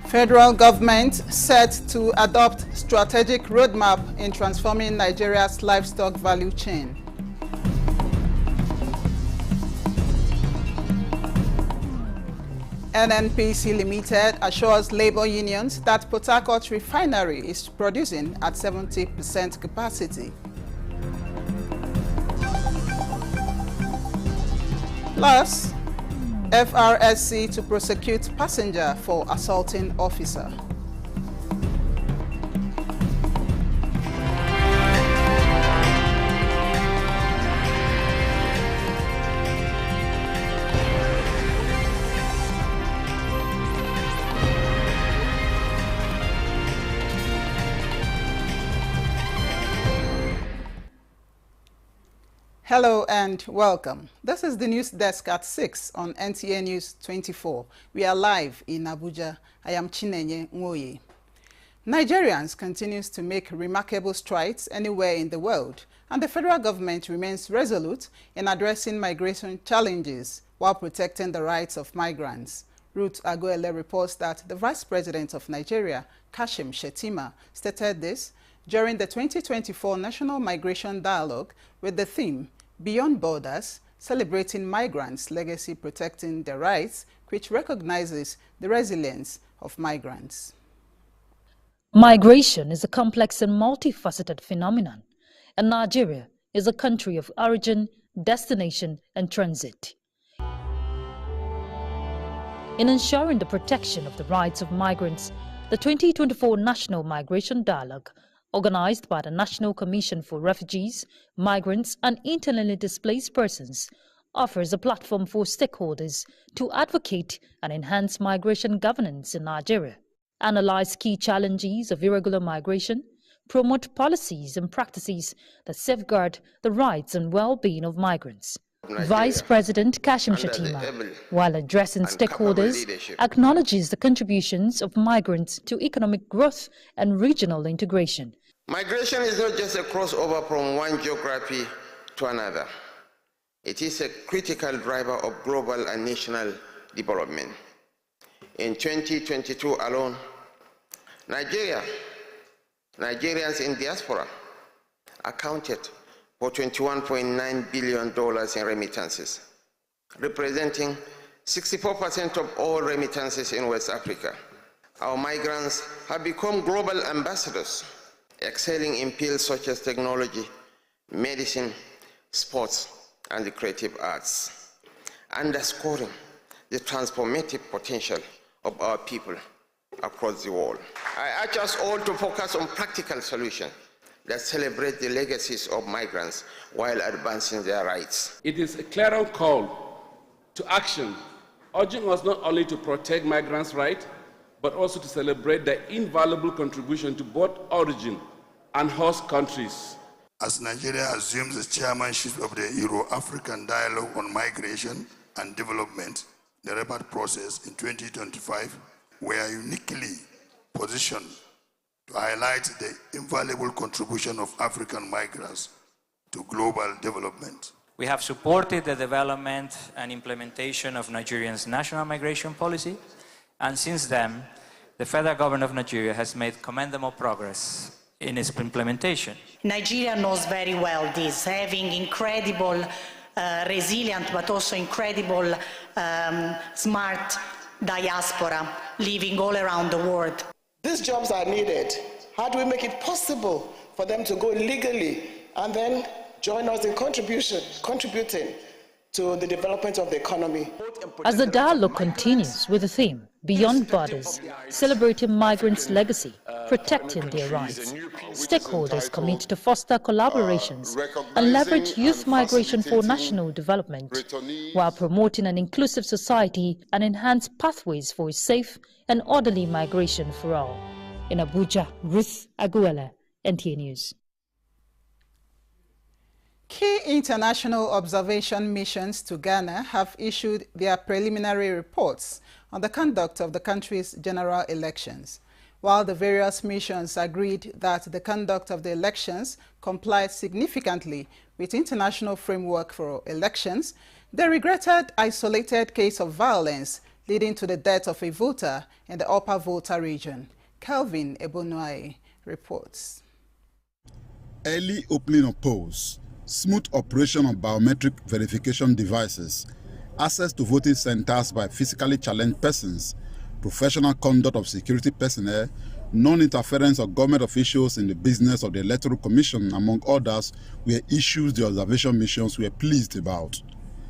Federal government set to adopt strategic roadmap in transforming Nigeria's livestock value chain. NNPC Limited assures labor unions that Port Harcourt refinery is producing at 70% capacity. Plus, FRSC to prosecute passenger for assaulting officer. Hello and welcome. This is the news desk at 6 on Nta News 24. We are live in Abuja. I am Chinenye Nwoye. Nigerians continues to make remarkable strides anywhere in the world, and the federal government remains resolute in addressing migration challenges while protecting the rights of migrants. Ruth Agoele reports that the Vice President of Nigeria, Kashim Shettima, stated this during the 2024 National Migration Dialogue with the theme Beyond Borders, Celebrating Migrants' Legacy Protecting Their Rights, which recognizes the resilience of migrants. Migration is a complex and multifaceted phenomenon, and Nigeria is a country of origin, destination, and transit. In ensuring the protection of the rights of migrants, the 2024 National Migration Dialogue, organized by the National Commission for Refugees, Migrants and Internally Displaced Persons, offers a platform for stakeholders to advocate and enhance migration governance in Nigeria, analyze key challenges of irregular migration, promote policies and practices that safeguard the rights and well-being of migrants. Vice President Kashim Shettima, while addressing stakeholders, acknowledges the contributions of migrants to economic growth and regional integration. Migration is not just a crossover from one geography to another. It is a critical driver of global and national development. In 2022 alone, Nigerians in diaspora accounted for $21.9 billion in remittances, representing 64% of all remittances in West Africa. Our migrants have become global ambassadors, excelling in fields such as technology, medicine, sports, and the creative arts, underscoring the transformative potential of our people across the world. I urge us all to focus on practical solutions that celebrate the legacies of migrants while advancing their rights. It is a clear call to action, urging us not only to protect migrants' rights, but also to celebrate their invaluable contribution to both origin and host countries. As Nigeria assumes the chairmanship of the Euro-African Dialogue on Migration and Development, the REPAT process in 2025, we are uniquely positioned to highlight the invaluable contribution of African migrants to global development. We have supported the development and implementation of Nigeria's national migration policy, and since then, the federal government of Nigeria has made commendable progress in its implementation. Nigeria knows very well this, having incredible, resilient, but also incredible, smart diaspora living all around the world. These jobs are needed. How do we make it possible for them to go legally and then join us in contributing to the development of the economy? As the dialogue continues with the theme, Beyond Borders, Celebrating Migrants' Legacy, Protecting Their Rights, stakeholders commit to foster collaborations and leverage youth migration for national development, while promoting an inclusive society and enhance pathways for safe and orderly migration for all. In Abuja, Ruth Agoele, Nta News. Key international observation missions to Ghana have issued their preliminary reports on the conduct of the country's general elections. While the various missions agreed that the conduct of the elections complied significantly with international framework for elections, they regretted isolated case of violence leading to the death of a voter in the Upper Volta region. Kelvin Ebonuaye reports. Early opening of polls, smooth operation of biometric verification devices, access to voting centers by physically challenged persons, professional conduct of security personnel, non-interference of government officials in the business of the Electoral Commission, among others, were issues the observation missions were pleased about.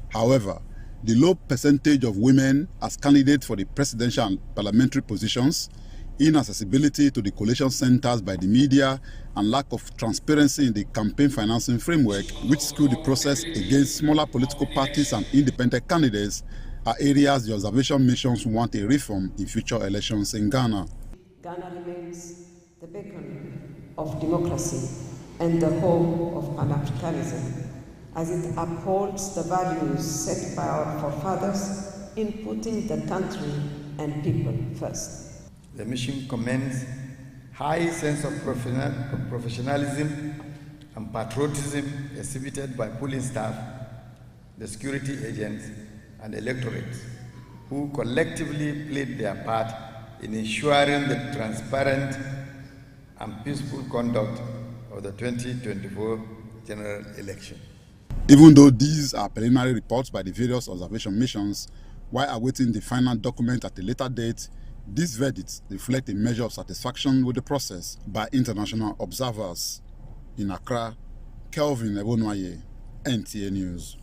However, the low percentage of women as candidates for the presidential and parliamentary positions, inaccessibility to the collation centers by the media, and lack of transparency in the campaign financing framework, which skewed the process against smaller political parties and independent candidates, are areas the observation missions want a reform in future elections in Ghana. Ghana remains the beacon of democracy and the home of Pan-Africanism, as it upholds the values set by our forefathers in putting the country and people first. The mission commends high sense of professionalism and patriotism exhibited by polling staff, the security agents, and electorate, who collectively played their part in ensuring the transparent and peaceful conduct of the 2024 general election. Even though these are preliminary reports by the various observation missions, while awaiting the final document at a later date, these verdicts reflect a measure of satisfaction with the process by international observers. In Accra, Kelvin Ebonuaye, NTA News.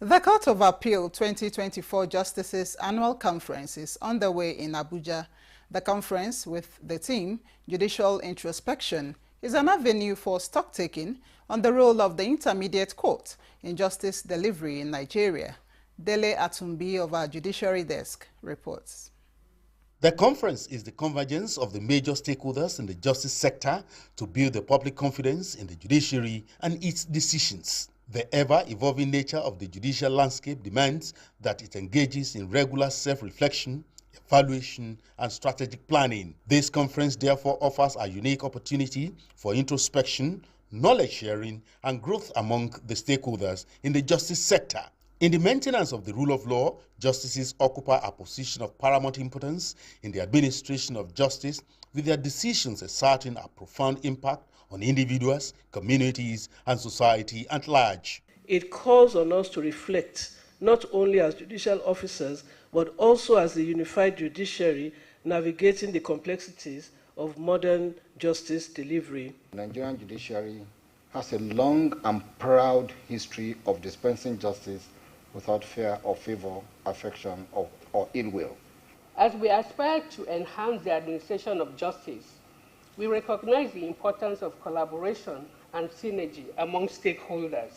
The Court of Appeal 2024 Justices Annual Conference is underway in Abuja. The conference, with the theme Judicial Introspection, is an avenue for stock-taking on the role of the Intermediate Court in justice delivery in Nigeria. Dele Atumbi of our Judiciary Desk reports. The conference is the convergence of the major stakeholders in the justice sector to build the public confidence in the judiciary and its decisions. The ever-evolving nature of the judicial landscape demands that it engages in regular self-reflection, evaluation, and strategic planning. This conference therefore offers a unique opportunity for introspection, knowledge sharing, and growth among the stakeholders in the justice sector. In the maintenance of the rule of law, justices occupy a position of paramount importance in the administration of justice, with their decisions exerting a profound impact on individuals, communities, and society at large. It calls on us to reflect, not only as judicial officers, but also as the unified judiciary navigating the complexities of modern justice delivery. The Nigerian judiciary has a long and proud history of dispensing justice without fear or favor, affection, or ill will. As we aspire to enhance the administration of justice, we recognize the importance of collaboration and synergy among stakeholders.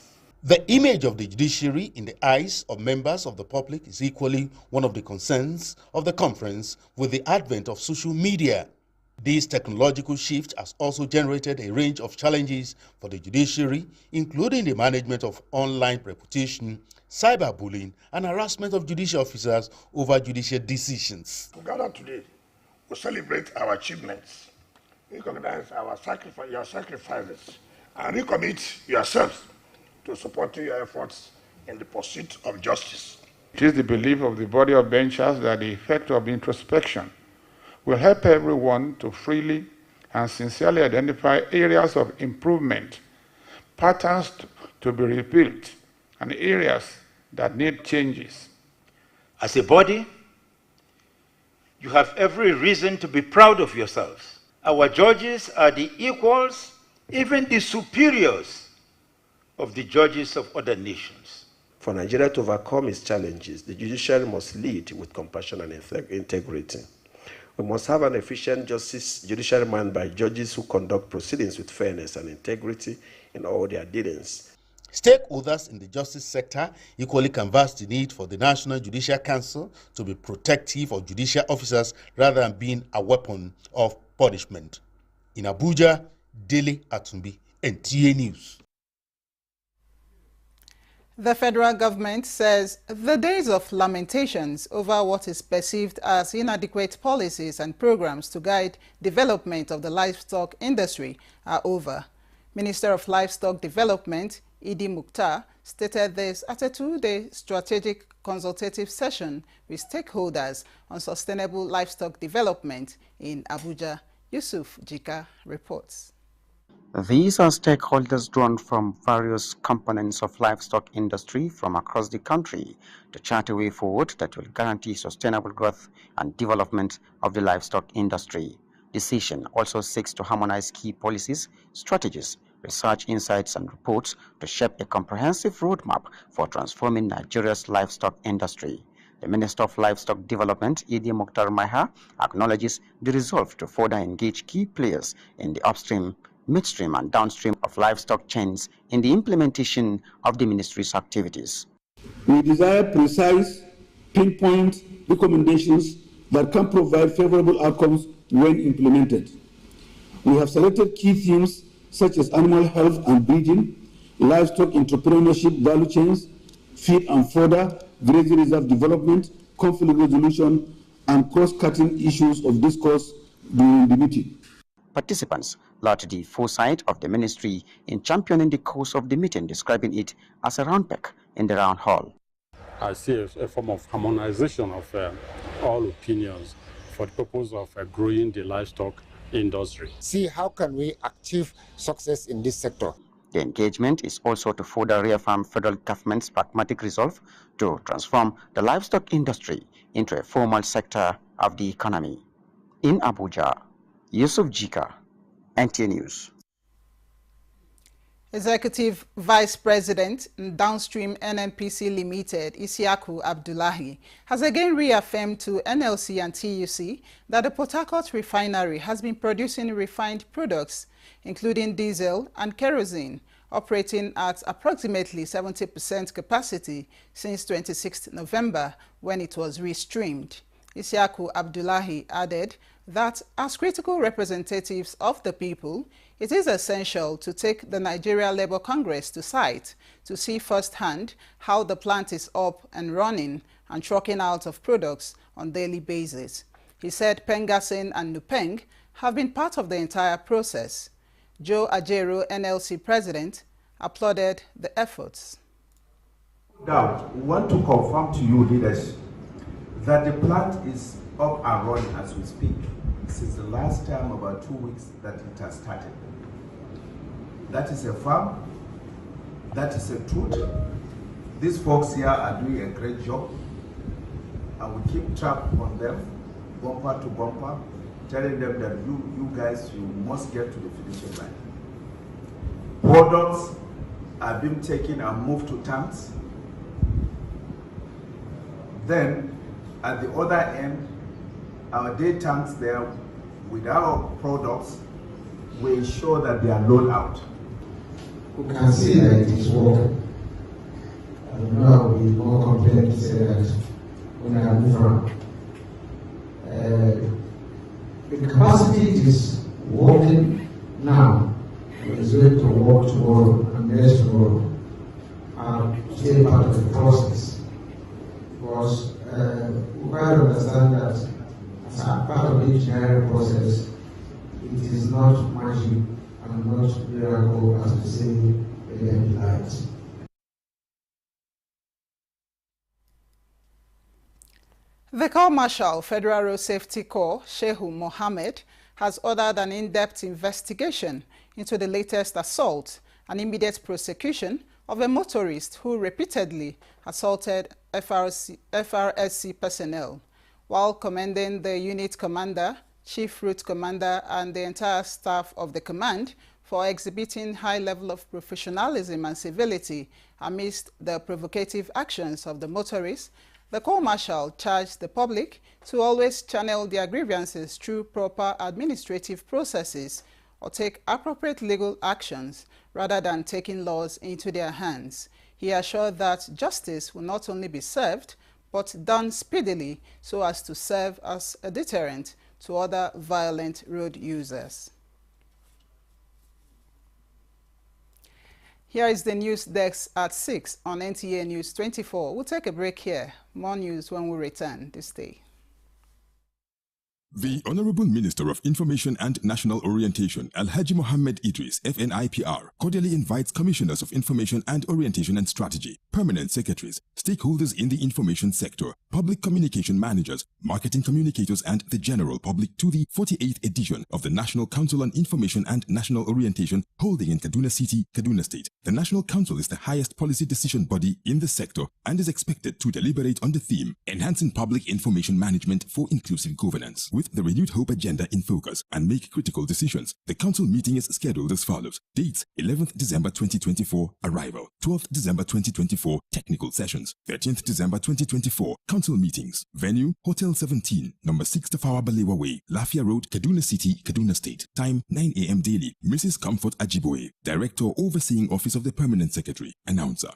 The image of the judiciary in the eyes of members of the public is equally one of the concerns of the conference with the advent of social media. This technological shift has also generated a range of challenges for the judiciary, including the management of online reputation, cyberbullying, and harassment of judicial officers over judicial decisions. We gather today to celebrate our achievements, recognize your sacrifices, and recommit yourselves to supporting your efforts in the pursuit of justice. It is the belief of the body of benchers that the effect of introspection will help everyone to freely and sincerely identify areas of improvement, patterns to be rebuilt, and areas that need changes. As a body, you have every reason to be proud of yourselves. Our judges are the equals, even the superiors of the judges of other nations. For Nigeria to overcome its challenges, the judiciary must lead with compassion and integrity. We must have an efficient judiciary manned by judges who conduct proceedings with fairness and integrity in all their dealings. Stakeholders in the justice sector equally canvass the need for the National Judicial Council to be protective of judicial officers rather than being a weapon of punishment. In Abuja, Dele Atumbi, NTA News. The federal government says the days of lamentations over what is perceived as inadequate policies and programs to guide development of the livestock industry are over. Minister of Livestock Development, Idi Mukhtar stated this at a two-day strategic consultative session with stakeholders on sustainable livestock development in Abuja. Yusuf Jika reports. These are stakeholders drawn from various components of livestock industry from across the country to chart a way forward that will guarantee sustainable growth and development of the livestock industry. The session also seeks to harmonize key policies, strategies, research insights and reports to shape a comprehensive roadmap for transforming Nigeria's livestock industry. The Minister of Livestock Development, Idi Mukhtar Maha, acknowledges the resolve to further engage key players in the upstream, midstream and downstream of livestock chains in the implementation of the ministry's activities. We desire precise, pinpoint recommendations that can provide favorable outcomes when implemented. We have selected key themes such as animal health and breeding, livestock entrepreneurship value chains, feed and fodder, grazing reserve development, conflict resolution, and cross-cutting issues of discourse during the meeting. Participants lauded the foresight of the ministry in championing the course of the meeting, describing it as a round peg in the round hall. I see a form of harmonization of all opinions for the purpose of growing the livestock industry. See how can we achieve success in this sector. The engagement is also to further reaffirm federal government's pragmatic resolve to transform the livestock industry into a formal sector of the economy. In Abuja, Yusuf Jika, Nta News. Executive Vice President Downstream NNPC Limited, Isiaku Abdullahi, has again reaffirmed to NLC and TUC that the Port Harcourt refinery has been producing refined products, including diesel and kerosene, operating at approximately 70% capacity since 26 November when it was restreamed. Isiaku Abdullahi added that as critical representatives of the people, it is essential to take the Nigeria Labour Congress to site to see firsthand how the plant is up and running and trucking out of products on a daily basis. He said Pengasin and Nupeng have been part of the entire process. Joe Ajero, NLC president, applauded the efforts. No doubt, we want to confirm to you, leaders, that the plant is up and running as we speak. Since the last time, about 2 weeks, that it has started. That is a farm, that is a truth. These folks here are doing a great job, and we keep track on them, bumper to bumper, telling them that you guys, you must get to the finishing line. Products are being taken and moved to tanks. Then, at the other end, our day tanks there with our products, we ensure that they are loaded out. We can see that it is working. I don't know, I will be more confident to say that when I move around. The capacity is working now, but it's going to work tomorrow and next tomorrow. And still part of the process. Because we quite understand that as a part of the engineering process, it is not magic and not miracle as we say in light. The Corps Marshal, Federal Road Safety Corps, Shehu Mohammed, has ordered an in-depth investigation into the latest assault and immediate prosecution of a motorist who repeatedly assaulted FRSC personnel, while commending the unit commander, chief route commander, and the entire staff of the command for exhibiting high level of professionalism and civility amidst the provocative actions of the motorists. The Corps Marshal charged the public to always channel their grievances through proper administrative processes or take appropriate legal actions rather than taking laws into their hands. He assured that justice will not only be served, but done speedily so as to serve as a deterrent to other violent road users. Here is the news desk at 6 on NTA News 24. We'll take a break here. More news when we return this day. The Honorable Minister of Information and National Orientation, Alhaji Mohammed Idris, FNIPR, cordially invites Commissioners of Information and Orientation and Strategy, Permanent Secretaries, stakeholders in the information sector, public communication managers, marketing communicators, and the general public to the 48th edition of the National Council on Information and National Orientation, holding in Kaduna City, Kaduna State. The National Council is the highest policy decision body in the sector and is expected to deliberate on the theme, Enhancing Public Information Management for Inclusive Governance. With the Renewed Hope agenda in focus and make critical decisions, the council meeting is scheduled as follows. Dates: 11th December 2024, arrival. 12th December 2024, technical sessions. 13th December 2024, council meetings. Venue: Hotel 17, number 6 Tafawa Balewa Way, Lafia Road, Kaduna City, Kaduna State. Time: 9 a.m. daily. Mrs. Comfort Ajiboye, Director, Overseeing Office of the Permanent Secretary. Announcer.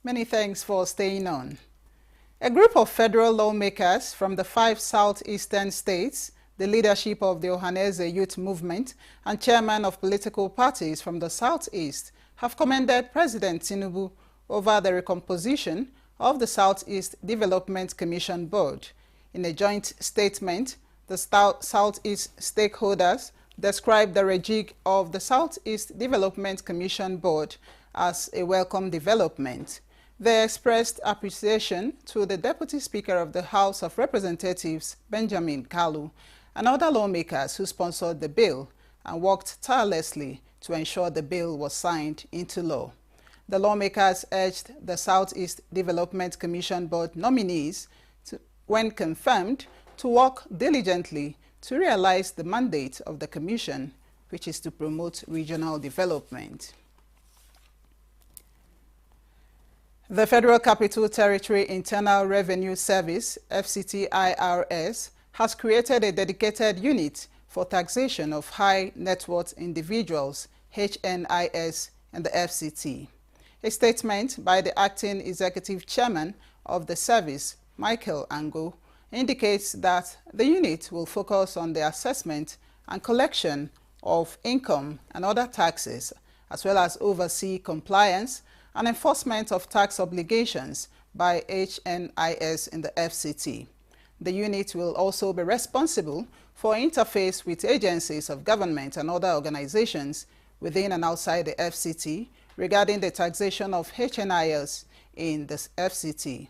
Many thanks for staying on. A group of federal lawmakers from the 5 southeastern states, the leadership of the Ohaneze Youth Movement, and chairmen of political parties from the southeast have commended President Tinubu over the recomposition of the Southeast Development Commission Board. In a joint statement, the Southeast stakeholders described the rejig of the Southeast Development Commission Board as a welcome development. They expressed appreciation to the Deputy Speaker of the House of Representatives, Benjamin Kalu, and other lawmakers who sponsored the bill and worked tirelessly to ensure the bill was signed into law. The lawmakers urged the Southeast Development Commission Board nominees, when confirmed, to work diligently to realize the mandate of the Commission, which is to promote regional development. The Federal Capital Territory Internal Revenue Service, FCT-IRS, has created a dedicated unit for taxation of high net worth individuals, HNIS, and the FCT. A statement by the acting executive chairman of the service, Michael Ango, indicates that the unit will focus on the assessment and collection of income and other taxes, as well as oversee compliance and enforcement of tax obligations by HNIS in the FCT. The unit will also be responsible for interface with agencies of government and other organizations within and outside the FCT regarding the taxation of HNIS in the FCT.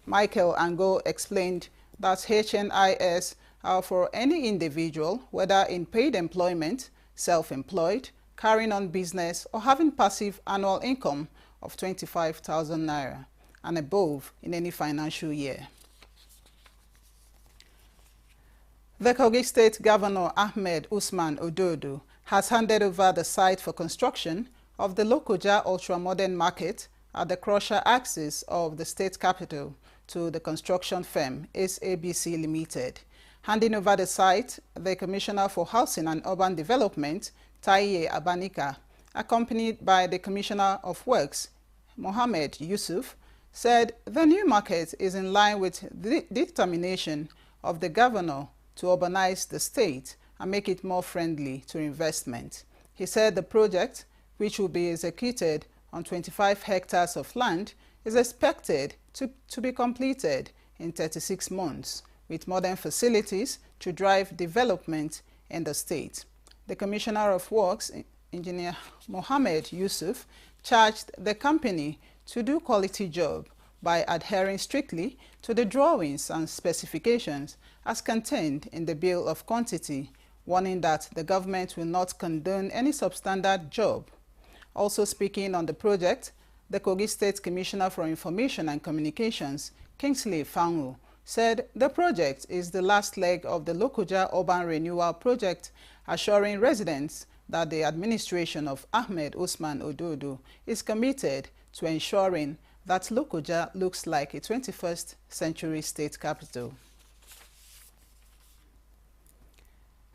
Michael Ango explained that HNIS are for any individual, whether in paid employment, self-employed, carrying on business, or having passive annual income of 25,000 naira and above in any financial year. The Kogi State Governor Ahmed Usman Ododo has handed over the site for construction of the Lokoja ultra-modern market at the crusher axis of the state capital to the construction firm SABC Limited. Handing over the site, the Commissioner for Housing and Urban Development, Taiye Abanika, accompanied by the Commissioner of Works, Mohammed Yusuf, said the new market is in line with the determination of the governor to urbanize the state and make it more friendly to investment. He said the project, which will be executed on 25 hectares of land, is expected to be completed in 36 months, with modern facilities to drive development in the state. The Commissioner of Works, Engineer Mohammed Yusuf, charged the company to do quality job by adhering strictly to the drawings and specifications as contained in the Bill of Quantity, warning that the government will not condone any substandard job. Also speaking on the project, the Kogi State Commissioner for Information and Communications, Kingsley Fangu, said the project is the last leg of the Lokoja Urban Renewal Project, assuring residents that the administration of Ahmed Usman Ododo is committed to ensuring that Lokoja looks like a 21st century state capital.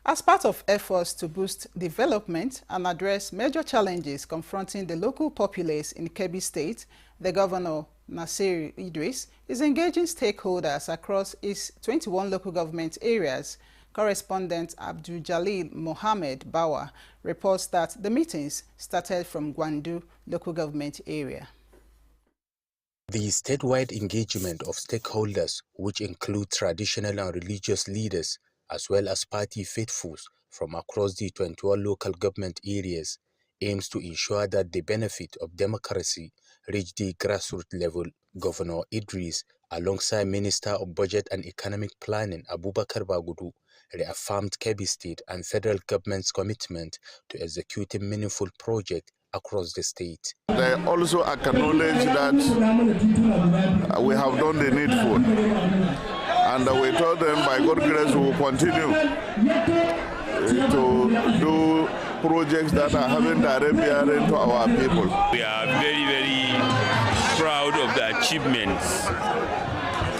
As part of efforts to boost development and address major challenges confronting the local populace in Kebbi State, the Governor, Nasir Idris, is engaging stakeholders across its 21 local government areas. Correspondent Abdul Jalil Mohammed Bawa reports that the meetings started from Gwandu local government area. The statewide engagement of stakeholders, which include traditional and religious leaders, as well as party faithfuls from across the 21 local government areas, aims to ensure that the benefit of democracy reach the grassroots level. Governor Idris, alongside Minister of Budget and Economic Planning Abubakar Bagudu, reaffirmed Kebbi State and federal government's commitment to executing meaningful projects across the state. They also acknowledge that we have done the needful, and we told them by God's grace we will continue to do projects that are having direct bearing to our people. We are very, very proud of the achievements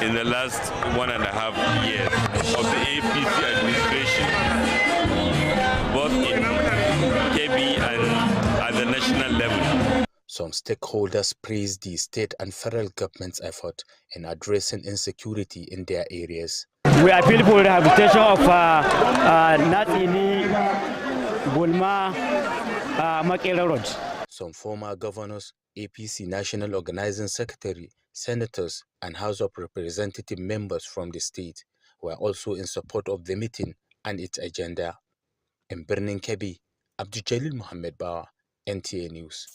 in the last 1.5 years of the APC administration, both in Kebbi and at the national level. Some stakeholders praised the state and federal government's effort in addressing insecurity in their areas. We appeal for the rehabilitation of Natini, Bulma, Makela Road. Some former governors, APC National Organizing Secretary, senators, and House of Representative members from the state were also in support of the meeting and its agenda. In Birnin Kebbi, Abdul Jalil Mohammed Bawa, Nta News.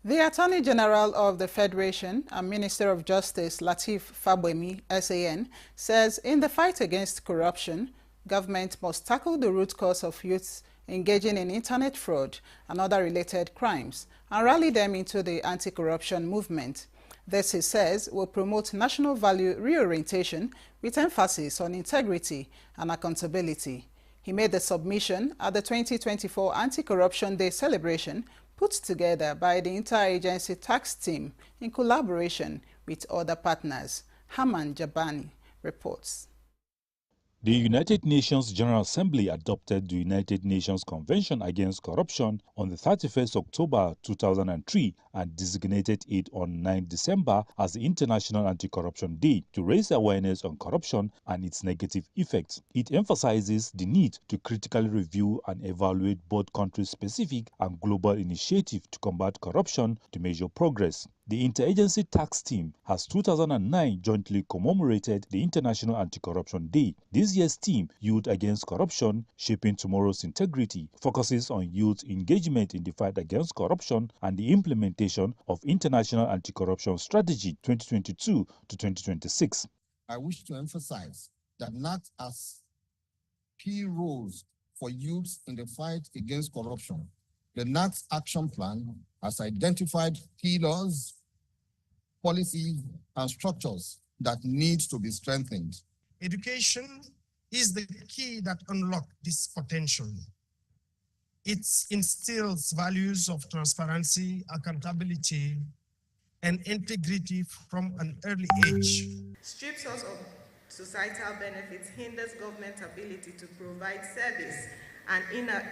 The Attorney General of the Federation and Minister of Justice Lateef Fagbemi, SAN, says in the fight against corruption, government must tackle the root cause of youths engaging in internet fraud and other related crimes and rally them into the anti-corruption movement. This, he says, will promote national value reorientation with emphasis on integrity and accountability. He made the submission at the 2024 Anti-Corruption Day celebration put together by the Interagency Tax Team in collaboration with other partners. Haman Jabani reports. The United Nations General Assembly adopted the United Nations Convention Against Corruption on the 31st October 2003 and designated it on 9 December as the International Anti-Corruption Day to raise awareness on corruption and its negative effects. It emphasizes the need to critically review and evaluate both country-specific and global initiatives to combat corruption to measure progress. The Interagency Tax Team has 2009 jointly commemorated the International Anti-Corruption Day. This year's theme, Youth Against Corruption, Shaping Tomorrow's Integrity, focuses on youth engagement in the fight against corruption and the implementation of International Anti-Corruption Strategy 2022 to 2026. I wish to emphasize that not as key roles for youths in the fight against corruption, the NACS Action Plan has identified pillars, policies, and structures that need to be strengthened. Education is the key that unlocks this potential. It instills values of transparency, accountability, and integrity from an early age. Strips us of societal benefits, hinders government's ability to provide service, and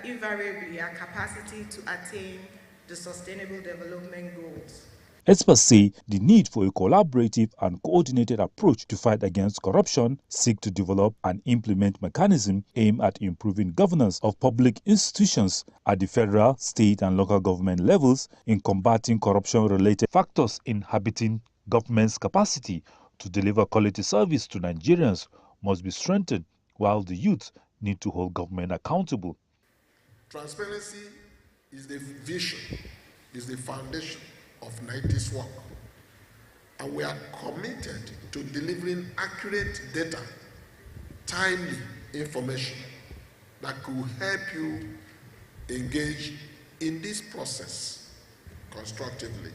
invariably our capacity to attain the Sustainable Development Goals. Experts say the need for a collaborative and coordinated approach to fight against corruption seek to develop and implement mechanisms aimed at improving governance of public institutions at the federal, state, and local government levels in combating corruption-related factors inhibiting government's capacity to deliver quality service to Nigerians must be strengthened, while the youth need to hold government accountable. Transparency is the vision, is the foundation of 90's work. And we are committed to delivering accurate data, timely information that could help you engage in this process constructively.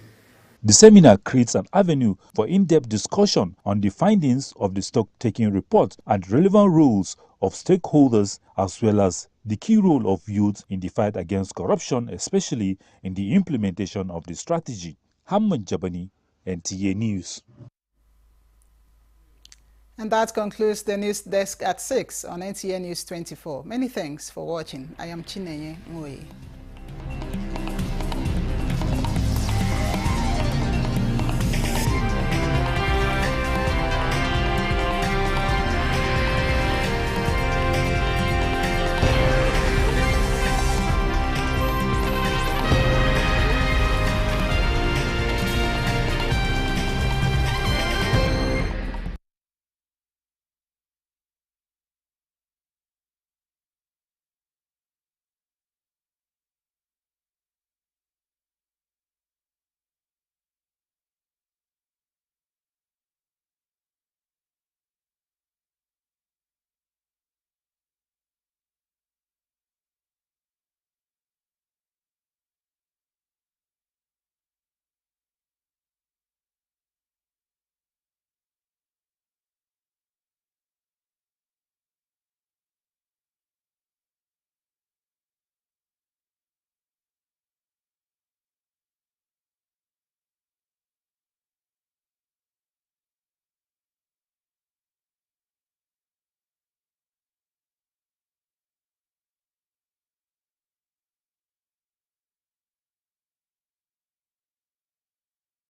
The seminar creates an avenue for in-depth discussion on the findings of the stock-taking report and relevant roles of stakeholders, as well as the key role of youth in the fight against corruption, especially in the implementation of the strategy. Hamman Jabani, NTA News. And that concludes the news desk at 6 on NTA News 24. Many thanks for watching. I am Chinenye Ngoye.